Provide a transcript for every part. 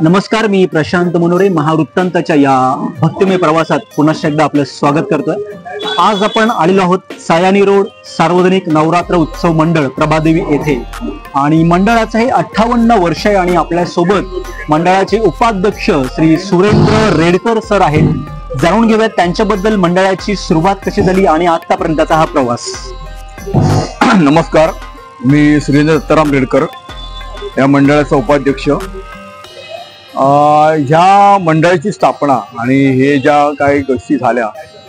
नमस्कार, मी प्रशांत मनोरे महावृत्तांताच्या या भक्तिमय प्रवासात पुन्हा एकदा आपलं स्वागत करतोय। आज आपण आलेलो आहोत सायानी रोड सार्वजनिक नवरात्र उत्सव मंडळ प्रभादेवी येथे आणि मंडळाचं हे 58 वर्ष आहे आणि आपल्या सोबत मंडळाचे उपाध्यक्ष श्री सुरेंद्र रेडकर सर आहेत। जाणून घेऊयात त्यांच्याबद्दल, मंडळाची सुरुवात कशी झाली आणि आतापर्यंतचा हा प्रवास। नमस्कार, मी सुरेंद्र दत्ताराम रेडकर, या मंडळाचा उपाध्यक्ष। ह्या मंडळाची स्थापना आणि हे ज्या काही गोष्टी झाल्या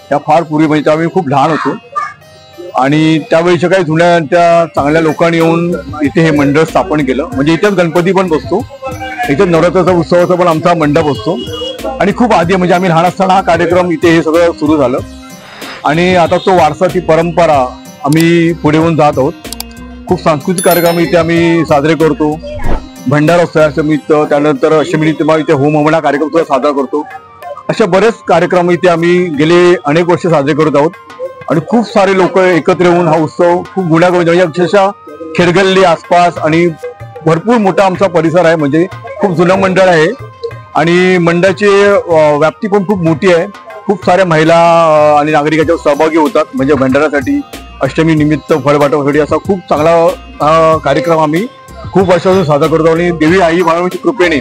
त्या फार पूर्वी, म्हणजे आम्ही खूप लहान होतो आणि त्यावेळीच्या काही जुन्या त्या चांगल्या लोकांनी येऊन इथे हे मंडळ स्थापन केलं। म्हणजे इथेच गणपती पण बसतो, इथेच नवरात्राचा उत्सवाचा पण आमचा मंडप असतो आणि खूप आधी, म्हणजे आम्ही लहान असताना हा कार्यक्रम इथे हे सगळं सुरू झालं आणि आता तो वारसा, ती परंपरा आम्ही पुढे येऊन जात आहोत। खूप सांस्कृतिक कार्यक्रम इथे आम्ही साजरे करतो, भंडारा समित, त्यानंतर अष्टमी इथे होम हवना कार्यक्रम सुद्धा साजरा करतो। अशा बरेच कार्यक्रम इथे आम्ही गेले अनेक वर्ष साजरे करत आहोत आणि खूप सारे लोक एकत्र येऊन हा उत्सव खूप गुण्यागोविंदाने, म्हणजे अक्षरशः खेडगल्ली आसपास आणि भरपूर मोठा आमचा परिसर आहे, म्हणजे खूप जुनं मंडळ आहे आणि मंडळाची व्याप्ती पण खूप मोठी आहे। खूप साऱ्या महिला आणि नागरिकांच्या सहभागी होतात, म्हणजे भंडाऱ्यासाठी, अष्टमी निमित्त फळवाटपासाठी असा खूप चांगला कार्यक्रम आम्ही खूप वर्षापासून साजरा करतो आणि देवी आई भवानीच्या कृपेने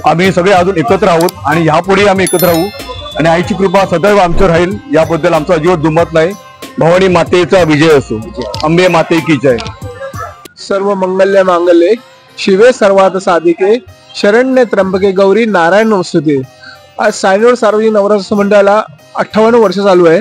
आम्ही सगळे अजून एकत्र आहोत आणि यापुढे आम्ही एकत्र राहू आणि आईची कृपा सदैव आमच्यावर राहील, याबद्दल आमचा अजिबात दुमत नाही। भवानी मातेचा विजय असो, अंबे माते की जय। सर्व मंगल्य मांगल्ये शिवे सर्वार्थ साधिके शरण्ये त्र्यंबके गौरी नारायण नमस्तुते। आज सायनी रोड सार्वजनिक नवरात्र मंडळाला 58 वर्ष चालू आहे।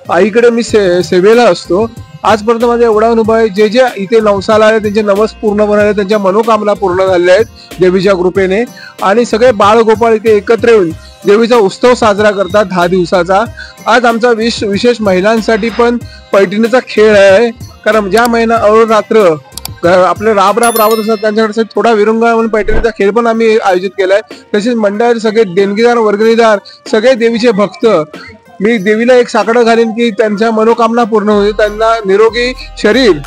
आईकडे मी सेवेला असतो। आजपर्यंत माझा एवढा अनुभव आहे, जे जे इथे नवसाला आले त्यांचे नवस पूर्ण झाले, त्यांच्या मनोकामना पूर्ण झालेल्या आहेत देवीच्या कृपेने आणि सगळे बाळ गोपाळ इथे एकत्र येऊन देवीचा उत्सव साजरा करतात 10 दिवसाचा। आज आमचा विशेष महिलांसाठी पण पैठणीचा खेळ आहे, कारण ज्या महिला अहोरात्र आपले राबराब राबत असतात त्यांच्याकडे थोडा विरंगुळा म्हणून पैठणीचा खेळ पण आम्ही आयोजित केलाय। तसेच मंडळाचे सगळे देणगीदार वर्गणीदार सगळे देवीचे भक्त, मी देवीला एक साकडं घालीन की त्यांच्या मनोकामना पूर्ण होईल, त्यांना निरोगी शरीर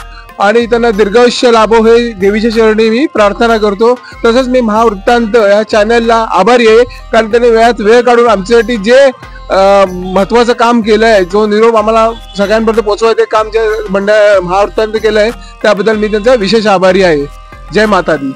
आणि त्यांना दीर्घायुष्य लाभो हे देवीच्या चरणी मी प्रार्थना करतो। तसंच मी महावृत्तांत या चॅनलला आभारी आहे, कारण त्यांनी वेळात वेळ काढून आमच्यासाठी जे महत्वाचं काम केलंय, जो निरोप आम्हाला सगळ्यांपर्यंत पोहोचवायचं काम जे मंडळ महावृत्तांत केलंय, त्याबद्दल मी त्यांचा विशेष आभारी आहे। जय माता दी।